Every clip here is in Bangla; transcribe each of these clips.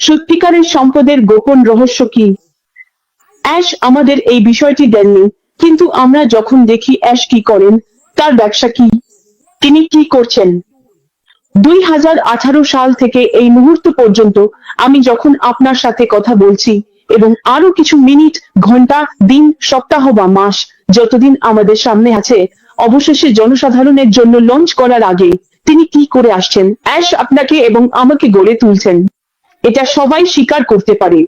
সত্যিকারের সম্পদের গোপন রহস্য কি? অ্যাশ আমাদের এই বিষয়টি দেননি, কিন্তু আমরা যখন দেখি অ্যাশ কি করেন, তার ব্যবসা কি, তিনি কি করছেন। 2018 সাল থেকে এই মুহূর্ত পর্যন্ত আমি যখন আপনার সাথে কথা বলছি, এবং আরো কিছু মিনিট, ঘন্টা, দিন, সপ্তাহ বা মাস যতদিন আমাদের সামনে আছে, অবশেষে জনসাধারণের জন্য লঞ্চ করার আগে তিনি কি করে আসছেন, অ্যাশ আপনাকে এবং আমাকে গড়ে তুলছেন। এটা সবাই স্বীকার করতে পারে,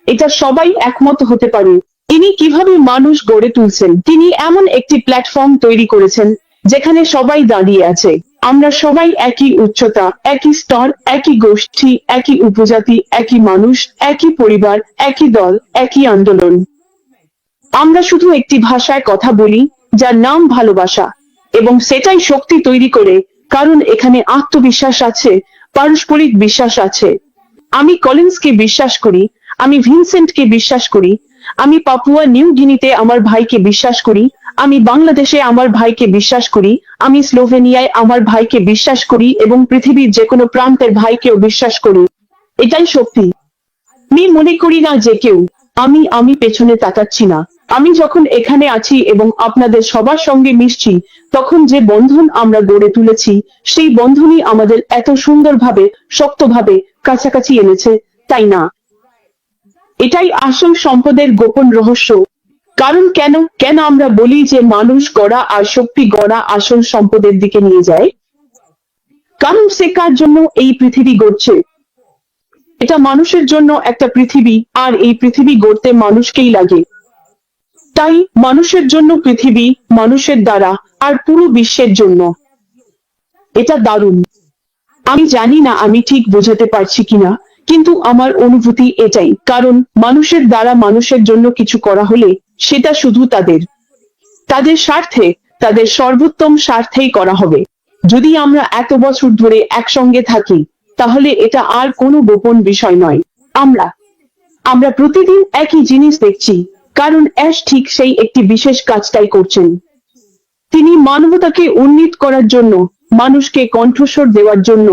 এটা সবাই একমত হতে পারে। তিনি কিভাবে মানুষ গড়ে তুলছেন? তিনি এমন একটি প্ল্যাটফর্ম তৈরি করেছেন যেখানে সবাই দাঁড়িয়ে আছে। আমরা সবাই একই উচ্চতা, একই স্তর, একই গোষ্ঠী, একই উপজাতি, একই মানুষ, একই পরিবার, একই দল, একই আন্দোলন। আমরা শুধু একটি ভাষায় কথা বলি, যার নাম ভালোবাসা, এবং সেটাই শক্তি তৈরি করে, কারণ এখানে আত্মবিশ্বাস আছে, পারস্পরিক বিশ্বাস আছে। আমি কলিন্সকে বিশ্বাস করি, আমি ভিনসেন্টকে বিশ্বাস করি, আমি পাপুয়া নিউ গিনিতে আমার ভাইকে বিশ্বাস করি, আমি বাংলাদেশে আমার ভাইকে বিশ্বাস করি, আমি স্লোভেনিয়ায় আমার ভাইকে বিশ্বাস করি, এবং পৃথিবীর যে কোনো প্রান্তের ভাইকেও বিশ্বাস করি। এটাই শক্তি। আমি মনে করি না যে কেউ, আমি পেছনে তাকাচ্ছি না। আমি যখন এখানে আছি এবং আপনাদের সবার সঙ্গে মিশছি, তখন যে বন্ধন আমরা গড়ে তুলেছি, সেই বন্ধনই আমাদের এত সুন্দরভাবে, শক্তভাবে কাছাকাছি এনেছে, তাই না? এটাই আসল সম্পদের গোপন রহস্য। কারণ কেন কেন আমরা বলি যে মানুষ গড়া আর শক্তি গড়া আসল সম্পদের দিকে নিয়ে যায়? কারণ সে কার জন্য এই পৃথিবী গড়ছে? এটা মানুষের জন্য একটা পৃথিবী, আর এই পৃথিবী গড়তে মানুষকেই লাগে। তাই মানুষের জন্য পৃথিবী, মানুষের দ্বারা, আর পুরো বিশ্বের জন্য। এটা দারুণ। আমি জানি না আমি ঠিক বোঝাতে পারছি কিনা, কিন্তু আমার অনুভূতি এটাই। কারণ মানুষের দ্বারা মানুষের জন্য কিছু করা হলে, সেটা শুধু তাদের স্বার্থে, তাদের সর্বোত্তম স্বার্থেই করা হবে। যদি আমরা এত বছর ধরে একসঙ্গে থাকি, তাহলে এটা আর কোনো গোপন বিষয় নয়। আমরা প্রতিদিন একই জিনিস দেখছি, কারণ অ্যাশ ঠিক সেই একটি বিশেষ কাজটাই করছেন। তিনি মানবতাকে উন্নীত করার জন্য, মানুষকে কণ্ঠস্বর দেওয়ার জন্য,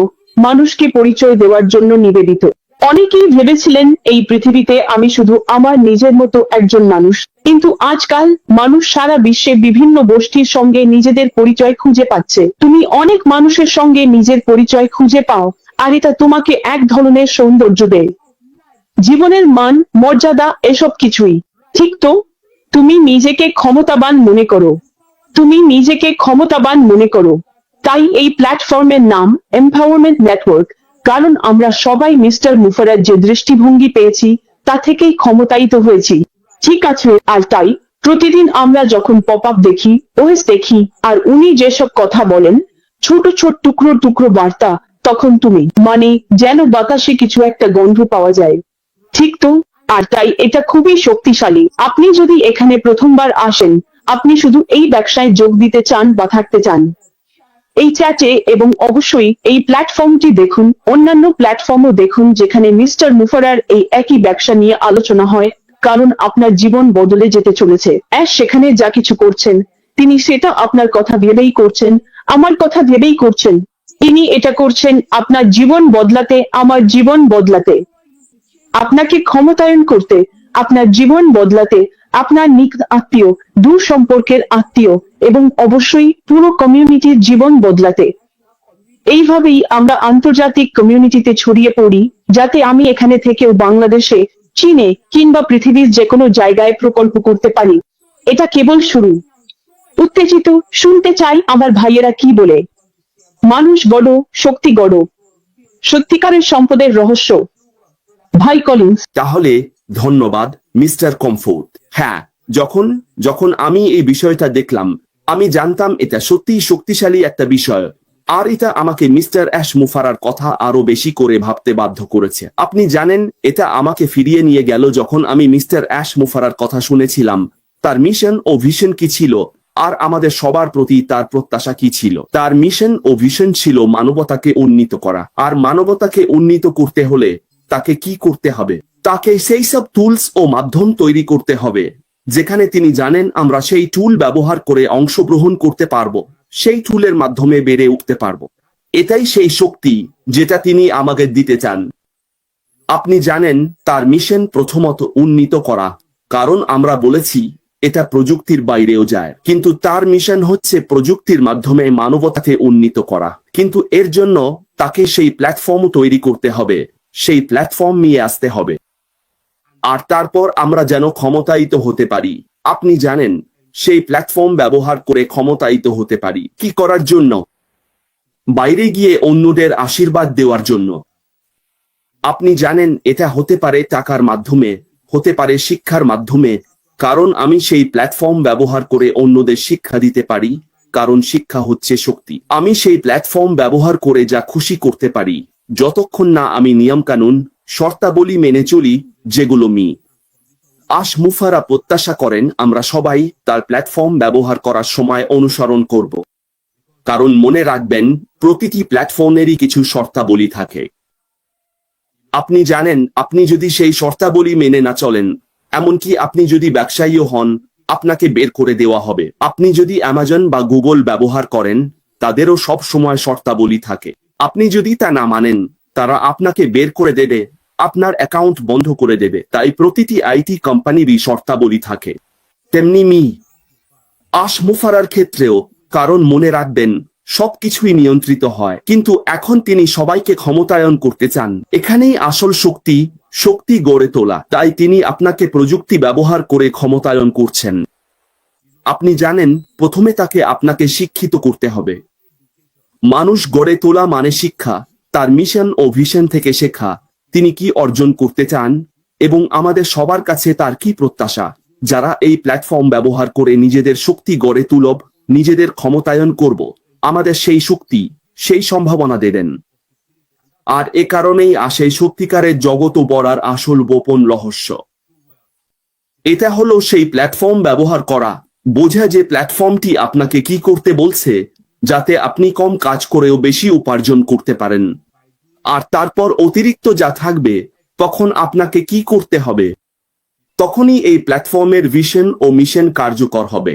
মানুষকে পরিচয় দেওয়ার জন্য নিবেদিত। অনেকেই ভেবেছিলেন এই পৃথিবীতে আমি শুধু আমার নিজের মতো একজন মানুষ, কিন্তু আজকাল মানুষ সারা বিশ্বে বিভিন্ন গোষ্ঠীর সঙ্গে নিজেদের পরিচয় খুঁজে পাচ্ছে। তুমি অনেক মানুষের সঙ্গে নিজের পরিচয় খুঁজে পাও, আর এটা তোমাকে এক ধরনের সৌন্দর্য দেয়, জীবনের মান, মর্যাদা, এসব কিছুই। ঠিক তো? তুমি নিজেকে ক্ষমতাবান মনে করো, তুমি নিজেকে ক্ষমতাবান মনে করো। তাই এই প্ল্যাটফর্মের নাম এম্পাওয়ারমেন্ট নেটওয়ার্ক, কারণ আমরা সবাই মিস্টার মুফারার যে দৃষ্টিভঙ্গি পেয়েছি, তা থেকেই ক্ষমতায়িত হয়েছি। ঠিক আছে, আর তাই প্রতিদিন আমরা যখন পপ আপ দেখি, ওএস দেখি, আর উনি যেসব কথা বলেন, ছোট ছোট টুকরো টুকরো বার্তা, তখন তুমি যেন বাতাসে কিছু একটা গন্ধ পাওয়া যায়। ঠিক তো? আর তাই এটা খুবই শক্তিশালী। আপনি যদি এখানে প্রথমবার আসেন, আপনি শুধু এই ব্যবসায় যোগ দিতে চান বা থাকতে চান, এই চ্যাটে এবং অবশ্যই এই প্ল্যাটফর্মটি দেখুন, অন্যান্য প্ল্যাটফর্মও দেখুন যেখানে মিস্টার মুফারার এই একই ব্যবসা নিয়ে আলোচনা হয়, কারণ আপনার জীবন বদলে যেতে চলেছে। অ্যাশ সেখানে যা কিছু করছেন, তিনি সেটা আপনার কথা ভেবেই করছেন, আমার কথা ভেবেই করছেন। তিনি এটা করছেন আপনার জীবন বদলাতে, আমার জীবন বদলাতে, আপনাকে ক্ষমতায়ন করতে, আপনার জীবন বদলাতে, আপনার নিকট আত্মীয়, দূর সম্পর্কের আত্মীয়, এবং অবশ্যই পুরো কমিউনিটির জীবন বদলাতে। এইভাবেই আমরা আন্তর্জাতিক কমিউনিটিতে ছড়িয়ে পড়ি, যাতে আমি এখানে থেকেও বাংলাদেশে, চীনে, কিংবা পৃথিবীর যে কোনো জায়গায় প্রকল্প করতে পারি। এটা কেবল শুরু। উত্তেজিত, শুনতে চাই আমার ভাইয়েরা কি বলে। মানুষ গড়ো, শক্তি গড়ো, সত্যিকারের সম্পদের রহস্য। ভাই কলিন্স। তাহলে ধন্যবাদ মিস্টার কমফোর্ট। হ্যাঁ, যখন যখন আমি এই বিষয়টা দেখলাম, আমি জানতাম এটা সত্যিই শক্তিশালী একটা বিষয়, আর এটা আমাকে মিস্টার অ্যাশ মুফারার কথা আরো বেশি করে ভাবতে বাধ্য করেছে। আপনি জানেন, এটা আমাকে ফিরিয়ে নিয়ে গেল যখন আমি মিস্টার অ্যাশ মুফারার কথা শুনেছিলাম, তার মিশন ও ভিশন কি ছিল, আর আমাদের সবার প্রতি তার প্রত্যাশা কি ছিল। তার মিশন ও ভিশন ছিল মানবতাকে উন্নীত করা, আর মানবতাকে উন্নীত করতে হলে তাকে কি করতে হবে? তাকে সেই সব টুলস ও মাধ্যম তৈরি করতে হবে যেখানে তিনি জানেন আমরা সেই টুল ব্যবহার করে অংশগ্রহণ করতে পারবো, সেই টুলের মাধ্যমে বেড়ে উঠতে পারবো। এটাই সেই শক্তি যেটা তিনি আমাকে দিতে চান। আপনি জানেন তার মিশন প্রথমত উন্নীত করা, কারণ আমরা বলেছি এটা প্রযুক্তির বাইরেও যায়, কিন্তু তার মিশন হচ্ছে প্রযুক্তির মাধ্যমে মানবতাকে উন্নীত করা। কিন্তু এর জন্য তাকে সেই প্ল্যাটফর্ম তৈরি করতে হবে, সেই প্ল্যাটফর্ম নিয়ে আসতে হবে, আর তারপর আমরা যেন ক্ষমতায়িত হতে পারি। আপনি জানেন সেই প্ল্যাটফর্ম ব্যবহার করে ক্ষমতায়িত হতে পারি কি করার জন্য? বাইরে গিয়ে অন্যদের আশীর্বাদ দেওয়ার জন্য। আপনি জানেন এটা হতে পারে টাকার মাধ্যমে, হতে পারে শিক্ষার মাধ্যমে, কারণ আমি সেই প্ল্যাটফর্ম ব্যবহার করে অন্যদের শিক্ষা দিতে পারি, কারণ শিক্ষা হচ্ছে শক্তি। আমি সেই প্ল্যাটফর্ম ব্যবহার করে যা খুশি করতে পারি, যতক্ষণ না আমি নিয়মকানুন শর্তাবলী মেনে চলি, যেগুলো মুফারা প্রত্যাশা করেন আমরা সবাই তার প্ল্যাটফর্ম ব্যবহার করার সময় অনুসরণ করব। কারণ মনে রাখবেন প্রতিটি প্ল্যাটফর্মেরই কিছু শর্তাবলী থাকে। আপনি জানেন আপনি যদি সেই শর্তাবলী মেনে না চলেন, এমনকি আপনি যদি ব্যবসায়ীও হন, আপনাকে বের করে দেওয়া হবে। আপনি যদি অ্যামাজন বা গুগল ব্যবহার করেন, তাদেরও সব সময় শর্তাবলী থাকে। আপনি যদি তা না মানেন, তারা আপনাকে বের করে দেবে, আপনার অ্যাকাউন্ট বন্ধ করে দেবে। তাই প্রতিটি আইটি কোম্পানিরই শর্তাবলী থাকে। তেমনি মুফারার ক্ষেত্রেও, কারণ মনে রাখবেন সবকিছুই নিয়ন্ত্রিত হয়, কিন্তু এখন তিনি সবাইকে ক্ষমতায়ন করতে চান। এখানেই আসল শক্তি গড়ে তোলা। তাই তিনি আপনাকে প্রযুক্তি ব্যবহার করে ক্ষমতায়ন করছেন। আপনি জানেন প্রথমে তাকে আপনাকে শিক্ষিত করতে হবে। মানুষ গড়ে তোলা মানে শিক্ষা, তার মিশন ও ভিশন থেকে শেখা, তিনি কি অর্জন করতে চান এবং আমাদের সবার কাছে তার কি প্রত্যাশা। যারা এই প্ল্যাটফর্ম ব্যবহার করে নিজেদের শক্তি গড়ে তুলব, নিজেদের ক্ষমতায়ন করব, আমাদের সেই শক্তি, সেই সম্ভাবনা দেবেন। আর এ কারণেই আসে সত্যিকারের জগৎ বড়ার আসল গোপন রহস্য। এটা হলো সেই প্ল্যাটফর্ম ব্যবহার করা, বোঝা যে প্ল্যাটফর্মটি আপনাকে কি করতে বলছে, যাতে আপনি কম কাজ করেও বেশি উপার্জন করতে পারেন। আর তারপর অতিরিক্ত যা থাকবে, তখন আপনাকে কি করতে হবে? তখনই এই প্ল্যাটফর্মের ভিশন ও মিশন কার্যকর হবে।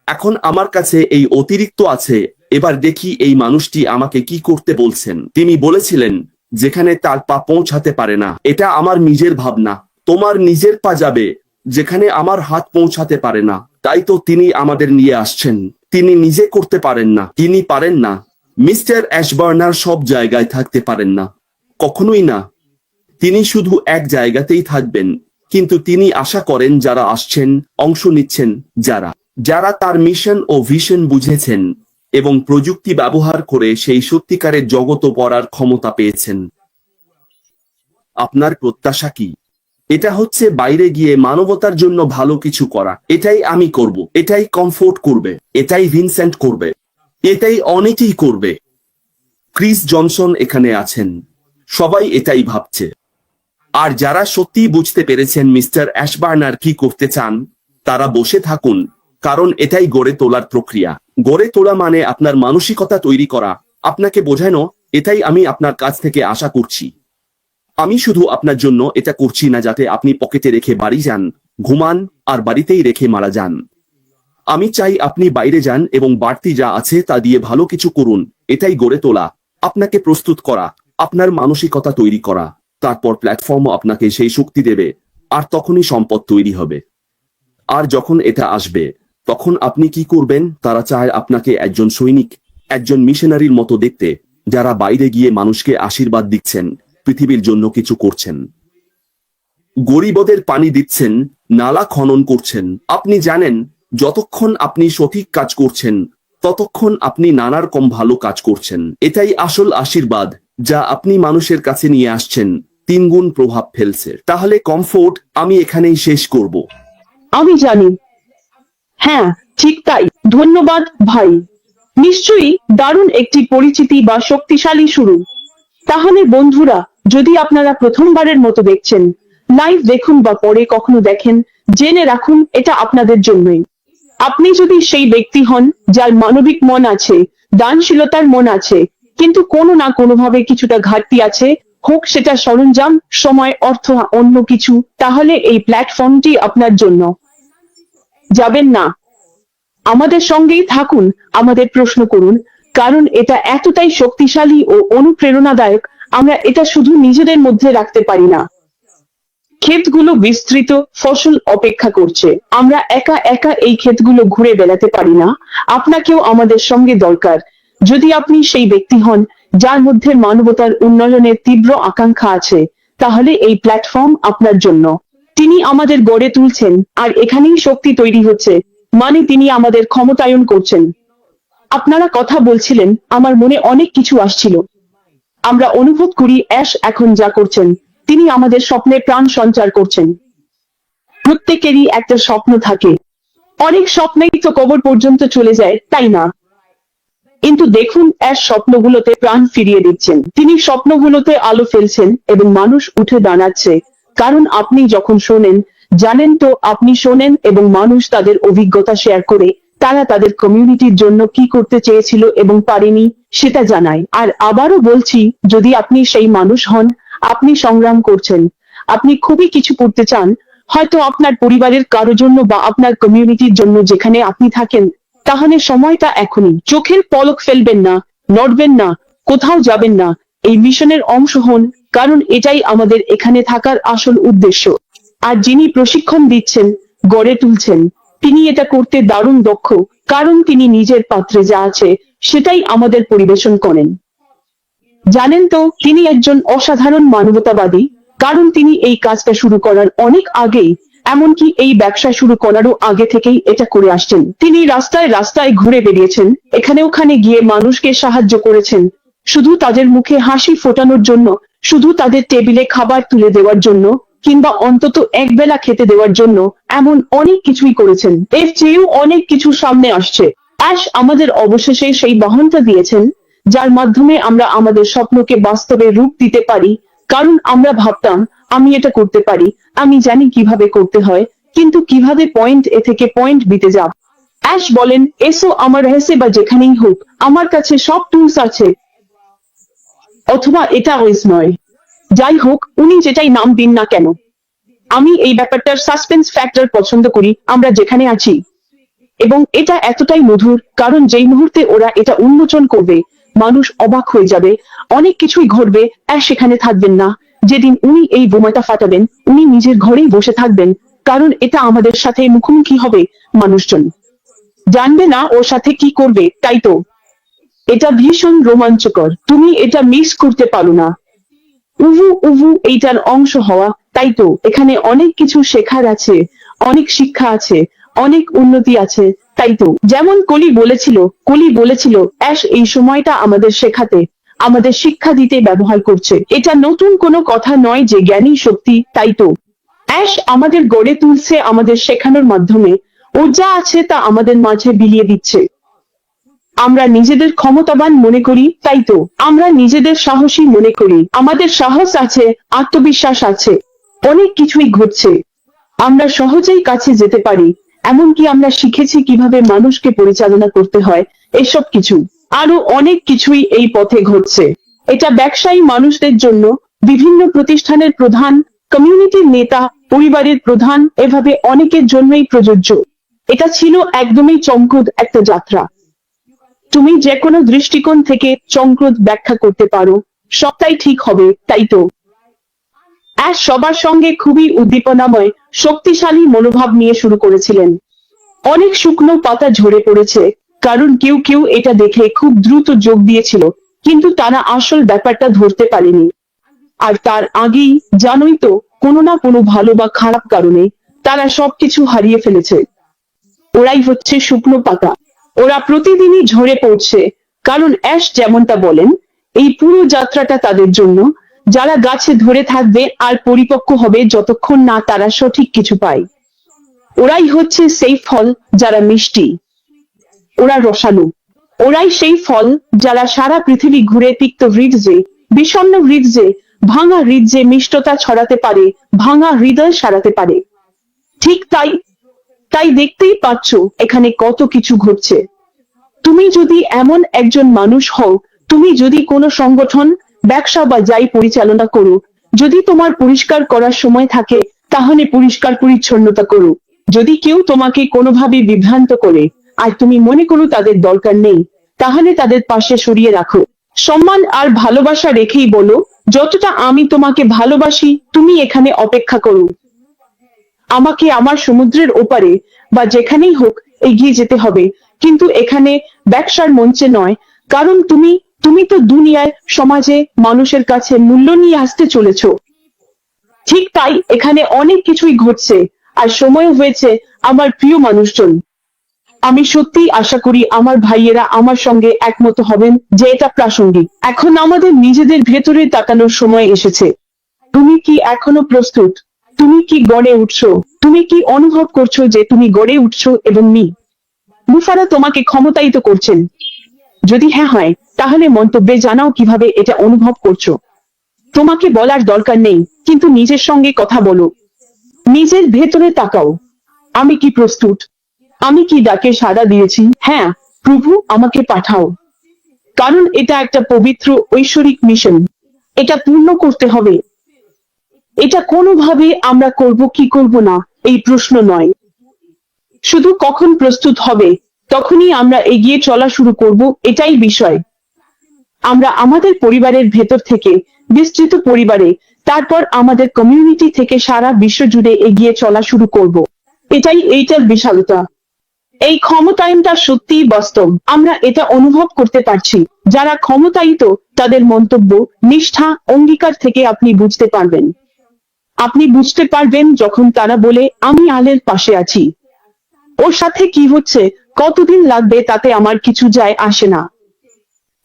এখন আমার কাছে এই অতিরিক্ত আছে, এবার দেখি এই মানুষটি আমাকে কি করতে বলছেন। তিনি বলেছিলেন যেখানে তার পা পৌঁছাতে পারে না, এটা আমার নিজের ভাবনা। তোমার নিজের পা যাবে যেখানে আমার হাত পৌঁছাতে পারে না। তাই তো তিনি আমাদের নিয়ে আসছেন। তিনি নিজে করতে পারেন না, তিনি পারেন না। মিস্টার অ্যাশবার্নার সব জায়গায় থাকতে পারেন না, কখনোই না। তিনি শুধু এক জায়গাতেই থাকবেন, কিন্তু তিনি আশা করেন যারা আসছেন, অংশ নিচ্ছেন, যারা তার মিশন ও ভিশন বুঝেছেন এবং প্রযুক্তি ব্যবহার করে সেই সত্যিকারের জগৎ পড়ার ক্ষমতা পেয়েছেন। আপনার প্রত্যাশা কি? এটা হচ্ছে বাইরে গিয়ে মানবতার জন্য ভালো কিছু করা। এটাই আমি করব, এটাই কমফোর্ট করবে, এটাই ভিনসেন্ট করবে, এটাই অনেকেই করবে। ক্রিস জনসন এখানে আছেন, সবাই এটাই ভাবছে। আর যারা সত্যি বুঝতে পেরেছেন মিস্টার অ্যাশবার্নার কি করতে চান, তারা বসে থাকুন, কারণ এটাই গড়ে তোলার প্রক্রিয়া। গড়ে তোলা মানে আপনার মানসিকতা তৈরি করা, আপনাকে বোঝানো এটাই আমি আপনার কাছ থেকে আশা করছি। আমি শুধু আপনার জন্য এটা করছি না যাতে আপনি পকেটে রেখে বাড়ি যান, ঘুমান আর বাড়িতেই রেখে মারা যান। আমি চাই আপনি বাইরে যান এবং বাড়তি যা আছে তা দিয়ে ভালো কিছু করুন। এটাই গড়ে তোলা, আপনাকে প্রস্তুত করা, আপনার মানসিকতা তৈরি করা। তারপর প্ল্যাটফর্ম আপনাকে সেই শক্তি দেবে, আর তখনই সম্পদ তৈরি হবে। আর যখন এটা আসবে, তখন আপনি কি করবেন? তারা চায় আপনাকে একজন সৈনিক, একজন মিশনারির মতো দেখতে, যারা বাইরে গিয়ে মানুষকে আশীর্বাদ দিচ্ছেন, পৃথিবীর জন্য কিছু করছেন, গরিবদের পানি দিচ্ছেন, নালা খনন করছেন। আপনি জানেন যতক্ষণ আপনি সঠিক কাজ করছেন, ততক্ষণ আপনি নানা রকম ভালো কাজ করছেন। এটাই আসল আশীর্বাদ, যা আপনি মানুষের কাছে নিয়ে আসছেন, 3 গুণ প্রভাব ফেলছে। তাহলে কমফোর্ট, আমি এখানেই শেষ করব। আমি জানি। হ্যাঁ, ঠিক তাই। ধন্যবাদ ভাই। নিশ্চয়ই দারুণ একটি পরিচিতি বা শক্তিশালী শুরু। তাহলে বন্ধুরা, যদি আপনারা প্রথমবারের মতো দেখছেন, লাইভ দেখুন বা পরে কখনো দেখেন, জেনে রাখুন এটা আপনাদের জন্যই। আপনি যদি সেই ব্যক্তি হন যার মানবিক মন আছে, দানশীলতার মন আছে, কিন্তু কোনো না কোনোভাবে কিছুটা ঘাটতি আছে, হোক সেটা সরঞ্জাম, সময়, অর্থ, অন্য কিছু, তাহলে এই প্ল্যাটফর্মটি আপনার জন্য। যাবেন না, আমাদের সঙ্গেই থাকুন, আমাদের প্রশ্ন করুন, কারণ এটা এতটাই শক্তিশালী ও অনুপ্রেরণাদায়ক, আমরা এটা শুধু নিজেদের মধ্যে রাখতে পারি না। ক্ষেতগুলো বিস্তৃত ফসল অপেক্ষা করছে। আমরা একা একা এই ক্ষেতগুলো ঘুরে বেড়াতে পারি না, আপনাকেও আমাদের সঙ্গে দরকার। যদি আপনি সেই ব্যক্তি হন যার মধ্যে মানবতার উন্নয়নের তীব্র আকাঙ্ক্ষা আছে, তাহলে এই প্ল্যাটফর্ম আপনার জন্য। তিনি আমাদের গড়ে তুলছেন, আর এখানেই শক্তি তৈরি হচ্ছে, মানে তিনি আমাদের ক্ষমতায়ন করছেন। আপনারা কথা বলছিলেন, আমার মনে অনেক কিছু আসছিল। আমরা অনুভব করি অ্যাশ এখন যা করছেন, তিনি আমাদের স্বপ্নে প্রাণ সঞ্চার করছেন। প্রত্যেকেরই একটা স্বপ্ন থাকে, অনেক স্বপ্নেই তো কবর পর্যন্ত চলে যায়, তাই না? কিন্তু দেখুন, অ্যাশ স্বপ্নগুলোতে প্রাণ ফিরিয়ে দিচ্ছেন। তিনি স্বপ্নগুলোতে আলো ফেলছেন এবং মানুষ উঠে দাঁড়াচ্ছে। কারণ আপনি যখন শোনেন, জানেন তো, আপনি শোনেন এবং মানুষ তাদের অভিজ্ঞতা শেয়ার করে, তারা তাদের কমিউনিটির জন্য কি করতে চেয়েছিল এবং পারেনি সেটা জানায়। আর আবারও বলছি, যদি আপনি সেই মানুষ হন, আপনি সংগ্রাম করছেন, আপনি খুবই কিছু করতে চান, হয়তো আপনার পরিবারের কারো জন্য বা আপনার কমিউনিটির জন্য যেখানে আপনি থাকেন, তাহলে সময়টা এখনই। চোখের পলক ফেলবেন না, নড়বেন না, কোথাও যাবেন না, এই মিশনের অংশ হন, কারণ এটাই আমাদের এখানে থাকার আসল উদ্দেশ্য। আর যিনি প্রশিক্ষণ দিচ্ছেন, গড়ে তুলছেন, তিনি এটা করতে দারুণ দক্ষ, কারণ তিনি নিজের পাত্রে যা আছে সেটাই আমাদের পরিবেশন করেন। জানেন তো, তিনি একজন অসাধারণ মানবতাবাদী, কারণ তিনি এই কাজটা শুরু করার অনেক আগেই, এমনকি এই ব্যবসা শুরু করারও আগে থেকেই এটা করে আসছেন। তিনি রাস্তায় রাস্তায় ঘুরে বেরিয়েছেন, এখানে ওখানে গিয়ে মানুষকে সাহায্য করেছেন, শুধু তাদের মুখে হাসি ফোটানোর জন্য, শুধু তাদের টেবিলে খাবার তুলে দেওয়ার জন্য, কিংবা অন্তত একবেলা খেতে দেওয়ার জন্য। এমন অনেক কিছুই করেছেন, এর চেয়েও অনেক কিছু সামনে আসছে। অ্যাশ আমাদের অবশেষে সেই বাহনটা দিয়েছেন, যার মাধ্যমে আমরা আমাদের স্বপ্নকে বাস্তবে রূপ দিতে পারি। কারণ আমরা ভাবতাম, আমি এটা করতে পারি, আমি জানি কিভাবে করতে হয়, কিন্তু কিভাবে পয়েন্ট এ থেকে পয়েন্ট বিতে যাব। অ্যাশ বলেন, এসো আমার হেসে বা যেখানেই হোক, আমার কাছে সব টুলস আছে। অথবা এটা ওয়েস নয়, যাই হোক, উনি যেটাই নাম দিন না কেন, আমি এই ব্যাপারটার সাসপেন্স ফ্যাক্টর পছন্দ করি। আমরা যেখানে আছি, এবং এটা এতটাই মধুর, কারণ যেই মুহূর্তে ওরা এটা উন্মোচন করবে, মানুষ অবাক হয়ে যাবে, অনেক কিছুই ঘটবে। আর সেখানে থাকবেন না। যেদিন উনি এই বোমাটা ফাটাবেন, উনি নিজের ঘরেই বসে থাকবেন, কারণ এটা আমাদের সাথে মুখোমুখি হবে। মানুষজন জানবে না ওর সাথে কি করবে, তাই তো এটা ভীষণ রোমাঞ্চকর। তুমি এটা মিস করতে পারো না। উভু উভু এইটার অংশ হওয়া, তাই তো এখানে অনেক কিছু শেখার আছে, অনেক শিক্ষা আছে, অনেক উন্নতি আছে, তাই তো। যেমন কলি বলেছিল অ্যাশ এই সময়টা আমাদের শেখাতে, আমাদের শিক্ষা দিতে ব্যবহার করছে। এটা নতুন কোনো কথা নয় যে জ্ঞানী শক্তি, তাই তো। অ্যাশ আমাদের গড়ে তুলছে আমাদের শেখানোর মাধ্যমে, ও যা আছে তা আমাদের মাঝে বিলিয়ে দিচ্ছে। আমরা নিজেদের ক্ষমতাবান মনে করি, তাই তো। আমরা নিজেদের সাহসী মনে করি, আমাদের সাহস আছে, আত্মবিশ্বাস আছে, অনেক কিছুই ঘটছে। আমরা সহজেই কাছে যেতে পারি, এমনকি আমরা শিখেছি কিভাবে মানুষকে পরিচালনা করতে হয়। এসব কিছু আরো অনেক কিছুই এই পথে ঘটছে। এটা ব্যবসায়ী মানুষদের জন্য, বিভিন্ন প্রতিষ্ঠানের প্রধান, কমিউনিটির নেতা, পরিবারের প্রধান, এভাবে অনেকের জন্যই প্রযোজ্য। এটা ছিল একদমই চমকপ্রদ একটা যাত্রা। তুমি যে কোনো দৃষ্টিকোণ থেকে চমকপ্রদ ব্যাখ্যা করতে পারো, সবটাই ঠিক হবে, তাই তো। অ্যাশ সবার সঙ্গে খুবই উদ্দীপনাময়, শক্তিশালী মনোভাব নিয়ে শুরু করেছিলেন। অনেক শুকনো পাতা ঝরে পড়েছে, কারণ কেউ কেউ এটা দেখে খুব দ্রুত যোগ দিয়েছিল, কিন্তু তারা আসল ব্যাপারটা ধরতে পারেনি। আর তার আগেই, জানোই তো, কোনো না কোনো ভালো বা খারাপ কারণে তারা সবকিছু হারিয়ে ফেলেছে। ওরাই হচ্ছে শুকনো পাতা, ওরা প্রতিদিনই ঝরে পড়ছে। কারণ অ্যাশ যেমনটা বলেন, এই পুরো যাত্রাটা তাদের জন্য, যারা গাছে ধরে থাকবে আর পরিপক্ক হবে যতক্ষণ না তারা সঠিক কিছু পায়। ওরাই হচ্ছে সেই ফল যারা মিষ্টি, ওরা রসালো। ওরাই সেই ফল যারা সারা পৃথিবী ঘুরে তিক্ত হৃদয়ে, বিষণ্ণ হৃদয়ে, ভাঙা হৃদয়ে মিষ্টতা ছড়াতে পারে, ভাঙা হৃদয় সারাতে পারে। ঠিক তাই। তাই দেখতেই পাচ্ছ এখানে কত কিছু ঘটছে। তুমি যদি এমন একজন মানুষ হও, তুমি যদি কোনো সংগঠন, ব্যবসা বা যাই পরিচালনা করো, যদি তোমার পরিষ্কার করার সময় থাকে, তাহলে পরিষ্কার পরিচ্ছন্নতা করো। যদি কেউ তোমাকে কোনোভাবে বিভ্রান্ত করে, আর তুমি মনে করো তাদের দরকার নেই, তাহলে তাদের পাশে সরিয়ে রাখো। সম্মান আর ভালোবাসা রেখেই বলো, যতটা আমি তোমাকে ভালোবাসি তুমি এখানে অপেক্ষা করো। আমাকে আমার সমুদ্রের ওপারে বা যেখানেই হোক এগিয়ে যেতে হবে, কিন্তু এখানে ব্যবসার মঞ্চে নয়। কারণ তুমি তুমি তো দুনিয়ায় সমাজে মানুষের কাছে মূল্য নিয়ে আসতে চলেছো। ঠিক তাই এখানে অনেক কিছুই ঘটছে, আর সময় হয়েছে আমার প্রিয় মানুষজন। আমি সত্যিই আশা করি আমার ভাইয়েরা আমার সঙ্গে একমত হবেন যে এটা প্রাসঙ্গিক। এখন আমাদের নিজেদের ভেতরে তাকানোর সময় এসেছে। তুমি কি এখনো প্রস্তুত? তুমি কি গড়ে উঠছো? তুমি কি অনুভব করছো যে তুমি গড়ে উঠছো এবং মুফারা তোমাকে ক্ষমতায়িত করছেন? যদি হ্যাঁ হয়, তাহলে মন্তব্যে জানাও কিভাবে এটা অনুভব করছো। তোমাকে বলার দরকার নেই, কিন্তু নিজের সঙ্গে কথা বলো। নিজের ভেতরে তাকাও। আমি কি প্রস্তুত? আমি কি ডাকে সাড়া দিয়েছি? হ্যাঁ, প্রভু আমাকে পাঠাও। কারণ এটা একটা পবিত্র ঐশ্বরিক মিশন। এটা পূর্ণ করতে হবে। এটা কোনোভাবে আমরা করব কি করব না এই প্রশ্ন নয়। শুধু কখন প্রস্তুত হবে তখনই আমরা এগিয়ে চলা শুরু করব, এটাই বিষয়। আমরা আমাদের পরিবারের ভেতর থেকে বিস্তৃত পরিবারে, তারপর আমাদের কমিউনিটি থেকে সারা বিশ্ব জুড়ে এগিয়ে চলা শুরু করব। এটাই এইটার বিশালতা। এই ক্ষমতায়নটা সত্যিই বাস্তব। আমরা এটা অনুভব করতে পারছি। যারা ক্ষমতায়িত তাদের মন্তব্য, নিষ্ঠা, অঙ্গীকার থেকে আপনি বুঝতে পারবেন। আপনি বুঝতে পারবেন যখন তারা বলে আমি আলের পাশে আছি। ওর সাথে কি হচ্ছে, কতদিন লাগবে তাতে আমার কিছু যায় আসে না।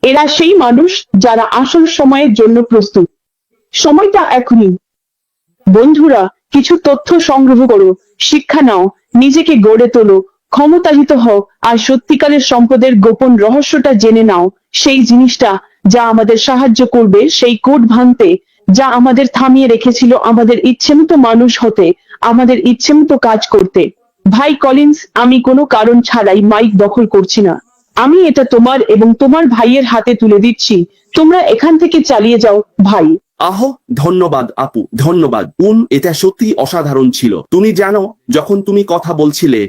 এরা সেই মানুষ যারা আসল সময়ের জন্য প্রস্তুত। সময়টা এখনই। বন্ধুরা, কিছু তথ্য সংগ্রহ করো, শিক্ষা নাও, নিজেকে গড়ে তোলো, ক্ষমতায়িত হও, আর সত্যিকারের সম্পদের গোপন রহস্যটা জেনে নাও। সেই জিনিসটা যা আমাদের সাহায্য করবে সেই কোড ভাঙতে, যা আমাদের থামিয়ে রেখেছিল আমাদের ইচ্ছেমতো মানুষ হতে, আমাদের ইচ্ছেমতো কাজ করতে। ভাই কলিন্স, আমি কোনো কারণ ছাড়াই মাইক দখল করছি না। আমি এটা তোমার এবং তোমার ভাইয়ের হাতে তুলে দিচ্ছি। তোমরা এখান থেকে চালিয়ে যাও, ভাই। আহ, ধন্যবাদ আপু, ধন্যবাদ। এটা সত্যি অসাধারণ ছিল। তুমি জানো, যখন তুমি কথা বলছিলে,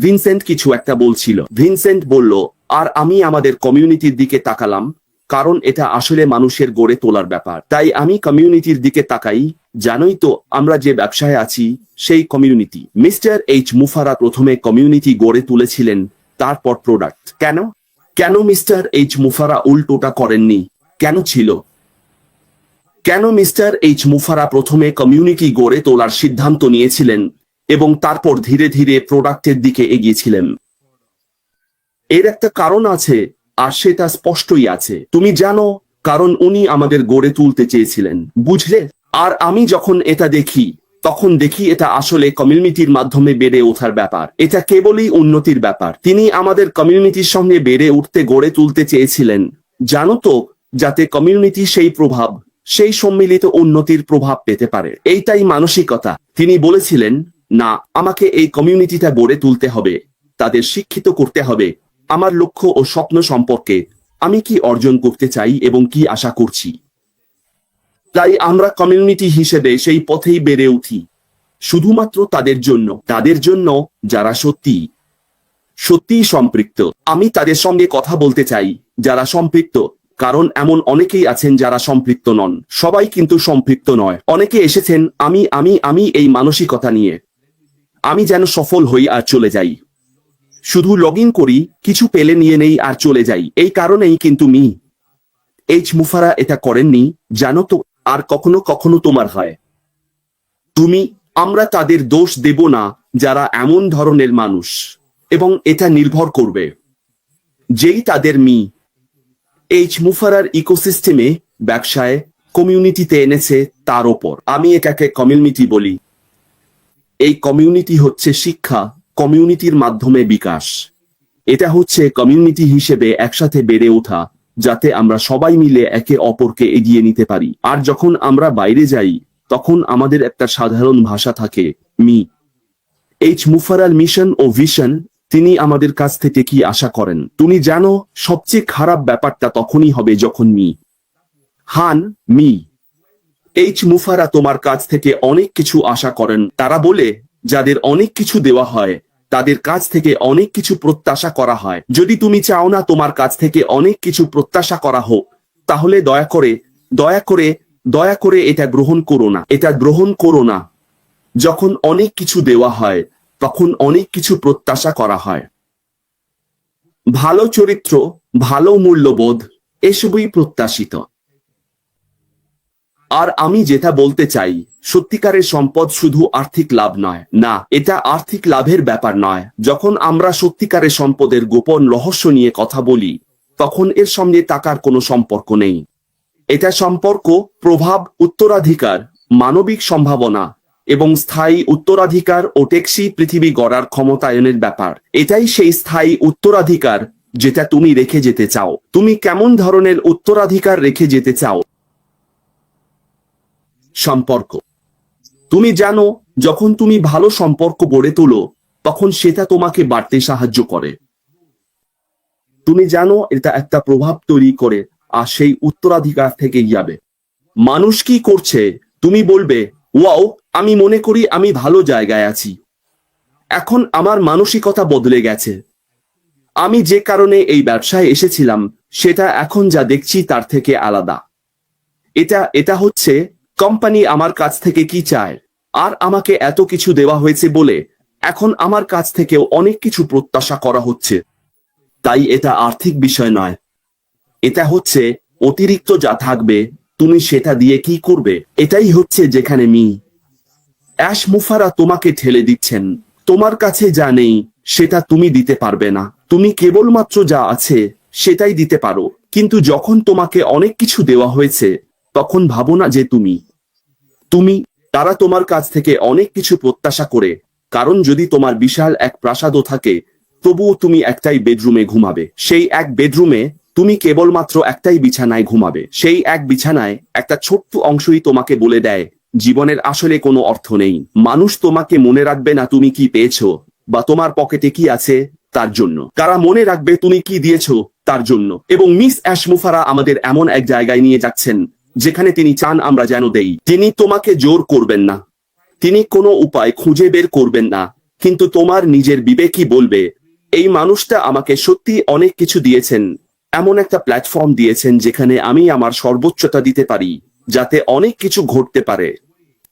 ভিনসেন্ট কিছু একটা বলছিল। ভিনসেন্ট বলল, আর আমি আমাদের কমিউনিটির দিকে তাকালাম, কারণ এটা আসলে মানুষের গড়ে তোলার ব্যাপার। তাই আমি কমিউনিটির দিকে তাকাই। জানোই তো, আমরা যে ব্যবসায় আছি সেই কমিউনিটি। মিস্টার এইচ মুফারা প্রথমে কমিউনিটি গড়ে তুলেছিলেন, তারপর প্রোডাক্ট। কেন কেন মিস্টার এইচ মুফারা উল্টোটা করেননি? কেন ছিল? কেন মিস্টার এইচ মুফারা প্রথমে কমিউনিটি গড়ে তোলার সিদ্ধান্ত নিয়েছিলেন এবং তারপর ধীরে ধীরে প্রোডাক্টের দিকে এগিয়েছিলেন? এর একটা কারণ আছে, আর সেটা স্পষ্টই আছে। তুমি জানো, কারণ উনি আমাদের গড়ে তুলতে চেয়েছিলেন, বুঝলে? আর আমি যখন এটা দেখি, তখন দেখি এটা আসলে কমিউনিটির মাধ্যমে বেড়ে ওঠার ব্যাপার। এটা কেবলই উন্নতির ব্যাপার। তিনি আমাদের কমিউনিটির সঙ্গে বেড়ে উঠতে গড়ে তুলতে চেয়েছিলেন, জানো তো, যাতে কমিউনিটি সেই প্রভাব, সেই সম্মিলিত উন্নতির প্রভাব পেতে পারে। এইটাই মানসিকতা। তিনি বলেছিলেন, না, আমাকে এই কমিউনিটিটা গড়ে তুলতে হবে, তাদের শিক্ষিত করতে হবে আমার লক্ষ্য ও স্বপ্ন সম্পর্কে, আমি কি অর্জন করতে চাই এবং কি আশা করছি। তাই আমরা কমিউনিটি হিসেবে সেই পথেই বেড়ে উঠি, শুধুমাত্র তাদের জন্য যারা সত্যিই সম্পৃক্ত। আমি তাদের সঙ্গে কথা বলতে চাই যারা সম্পৃক্ত, কারণ এমন অনেকেই আছেন যারা সম্পৃক্ত নন। সবাই কিন্তু সম্পৃক্ত নয়। অনেকে এসেছেন আমি এই মানসিকতা নিয়ে, আমি যেন সফল হই আর চলে যাই, শুধু লগ ইন করি, কিছু পেলে নিয়ে নেই আর চলে যাই। এই কারণেই কিন্তু এইচ মুফারা এটা করেননি, জানো তো। আর কখনো কখনো তোমার হয়, আমরা তাদের দোষ দেব না যারা এমন ধরনের মানুষ, এবং এটা নির্ভর করবে যেই তাদের এইচ মুফারার ইকোসিস্টেমে, ব্যবসায়, কমিউনিটিতে এনেছে তার ওপর। আমি এটাকে কমিউনিটি বলি। এই কমিউনিটি হচ্ছে শিক্ষা, কমিউনিটির মাধ্যমে বিকাশ। এটা হচ্ছে কমিউনিটি হিসেবে একসাথে বেড়ে ওঠা, যাতে আমরা সবাই মিলে একে অপরকে এগিয়ে নিতে পারি। আর যখন আমরা বাইরে যাই, তখন আমাদের একটা সাধারণ ভাষা থাকে, এইচ মুফারার মিশন ও ভিশন। তিনি আমাদের কাছ থেকে কি আশা করেন তুমি জানো? সবচেয়ে খারাপ ব্যাপারটা তখনই হবে যখন এইচ মুফারা তোমার কাছ থেকে অনেক কিছু আশা করেন। তারা বলে, যাদের অনেক কিছু দেওয়া হয় তাদের কাছ থেকে অনেক কিছু প্রত্যাশা করা হয়। যদি তুমি চাও না তোমার কাছ থেকে অনেক কিছু প্রত্যাশা করা হোক, তাহলে দয়া করে দয়া করে এটা গ্রহণ করো না, এটা গ্রহণ করো না। যখন অনেক কিছু দেওয়া হয় তখন অনেক কিছু প্রত্যাশা করা হয়। ভালো চরিত্র, ভালো মূল্যবোধ এসবই প্রত্যাশিত। আর আমি যেটা বলতে চাই, সত্যিকারের সম্পদ শুধু আর্থিক লাভ নয়, না, এটা আর্থিক লাভের ব্যাপার নয়। যখন আমরা সত্যিকারের সম্পদের গোপন রহস্য নিয়ে কথা বলি তখন এর সঙ্গে টাকার কোনো সম্পর্ক নেই। এটা সম্পর্ক, প্রভাব, উত্তরাধিকার, মানবিক সম্ভাবনা এবং স্থায়ী উত্তরাধিকার ও টেকসই পৃথিবী গড়ার ক্ষমতায়নের ব্যাপার। এটাই সেই স্থায়ী উত্তরাধিকার যেটা তুমি রেখে যেতে চাও। তুমি কেমন ধরনের উত্তরাধিকার রেখে যেতে চাও? সম্পর্ক। তুমি জানো, যখন তুমি ভালো সম্পর্ক গড়ে তোলো তখন সেটা তোমাকে বাড়তে সাহায্য করে। তুমি জানো এটা একটা প্রভাব তৈরি করে, আর সেই উত্তরাধিকার থেকে যাবে। মানুষ কি করছে তুমি বলবে, ওয়াও, আমি মনে করি আমি ভালো জায়গায় আছি, এখন আমার মানসিকতা বদলে গেছে। আমি যে কারণে এই ব্যবসায় এসেছিলাম সেটা এখন যা দেখছি তার থেকে আলাদা। এটা হচ্ছে কোম্পানি আমার কাছ থেকে কি চায়, আর আমাকে এত কিছু দেওয়া হয়েছে বলে এখন আমার কাছ থেকেও অনেক কিছু প্রত্যাশা করা হচ্ছে। তাই এটা আর্থিক বিষয় নয়, এটা হচ্ছে অতিরিক্ত যা থাকবে তুমি সেটা দিয়ে কি করবে। এটাই হচ্ছে যেখানে অ্যাশ মুফারা তোমাকে ঠেলে দিচ্ছেন। তোমার কাছে যা নেই সেটা তুমি দিতে পারবে না, তুমি কেবলমাত্র যা আছে সেটাই দিতে পারো। কিন্তু যখন তোমাকে অনেক কিছু দেওয়া হয়েছে তখন ভাবো না যে তুমি তারা তোমার কাছ থেকে অনেক কিছু প্রত্যাশা করে। কারণ যদি তোমার বিশাল এক প্রাসাদও থাকে তবুও তুমি একটাই বেডরুমে ঘুমাবে। সেই এক বেডরুমে তুমি কেবলমাত্র একটাই বিছানায় ঘুমাবে। সেই এক বিছানায় একটা ছোট্ট অংশই তোমাকে বলে দেয় জীবনের আসলে কোনো অর্থ নেই। মানুষ তোমাকে মনে রাখবে না তুমি কি পেয়েছো বা তোমার পকেটে কি আছে তার জন্য, তারা মনে রাখবে তুমি কি দিয়েছো তার জন্য। এবং মিস অ্যাশ মুফারা আমাদের এমন এক জায়গায় নিয়ে যাচ্ছেন যেখানে তিনি চান আমরা যেন দেই। তিনি তোমাকে জোর করবেন না, তিনি কোনো উপায় খুঁজে বের করবেন না, কিন্তু তোমার নিজের বিবেকই বলবে এই মানুষটা আমাকে সত্যি অনেক কিছু দিয়েছেন, এমন একটা প্ল্যাটফর্ম দিয়েছেন যেখানে আমি আমার সর্বোচ্চতা দিতে পারি যাতে অনেক কিছু ঘটতে পারে,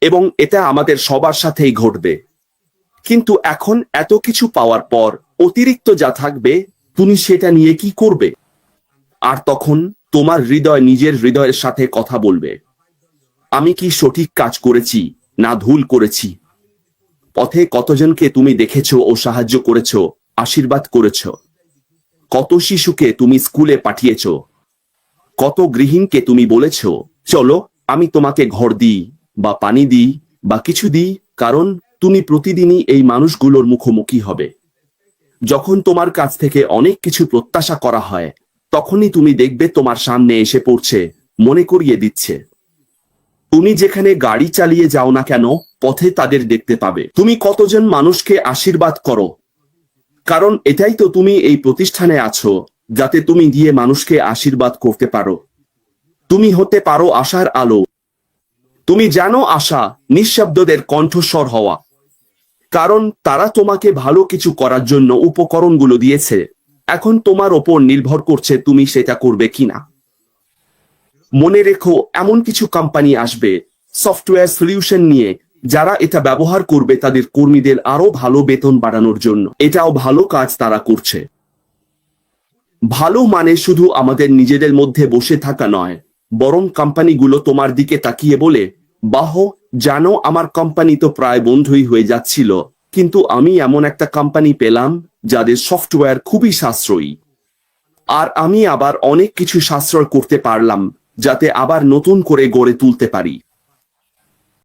এবং এটা আমাদের সবার সাথেই ঘটবে। কিন্তু এখন এত কিছু পাওয়ার পর অতিরিক্ত যা থাকবে তুমি সেটা নিয়ে কি করবে? আর তখন তোমার হৃদয় নিজের হৃদয়ের সাথে কথা বলবে, আমি কি সঠিক কাজ করেছি না ভুল করেছি? পথে কতজনকে তুমি দেখেছো ও সাহায্য করেছো, আশীর্বাদ করেছো? কত শিশুকে তুমি স্কুলে পাঠিয়েছো? কত গৃহিণীকে তুমি বলেছো চলো আমি তোমাকে ঘর দিই বা পানি দিই বা কিছু দিই? কারণ তুমি প্রতিদিনই এই মানুষগুলোর মুখোমুখি হবে। যখন তোমার কাছ থেকে অনেক কিছু প্রত্যাশা করা হয় তখনই তুমি দেখবে তোমার সামনে এসে পড়ছে, মনে করিয়ে দিচ্ছে। তুমি যেখানে গাড়ি চালিয়ে যাও না কেন পথে তাদের দেখতে পাবে। তুমি কতজন মানুষকে আশীর্বাদ করো, কারণ এটাই তো তুমি এই প্রতিষ্ঠানে আছো যাতে তুমি গিয়ে মানুষকে আশীর্বাদ করতে পারো। তুমি হতে পারো আশার আলো। তুমি জানো আশা নিঃশব্দদের কণ্ঠস্বর হওয়া, কারণ তারা তোমাকে ভালো কিছু করার জন্য উপকরণগুলো দিয়েছে। এখন তোমার ওপর নির্ভর করছে তুমি সেটা করবে কিনা। মনে রেখো, এমন কিছু কোম্পানি আসবে সফটওয়্যার সলিউশন নিয়ে যারা এটা ব্যবহার করবে তাদের কর্মীদের আরো ভালো বেতন বাড়ানোর জন্য। এটাও ভালো কাজ তারা করছে। ভালো মানে শুধু আমাদের নিজেদের মধ্যে বসে থাকা নয়, বরং কোম্পানিগুলো তোমার দিকে তাকিয়ে বলে, বাহ, জানো আমার কোম্পানি তো প্রায় বন্ধই হয়ে যাচ্ছিল, কিন্তু আমি এমন একটা কোম্পানি পেলাম যাদের সফটওয়্যার খুবই সাশ্রয়ী, আর আমি আবার অনেক কিছু সাশ্রয় করতে পারলাম যাতে আবার নতুন করে গড়ে তুলতে পারি।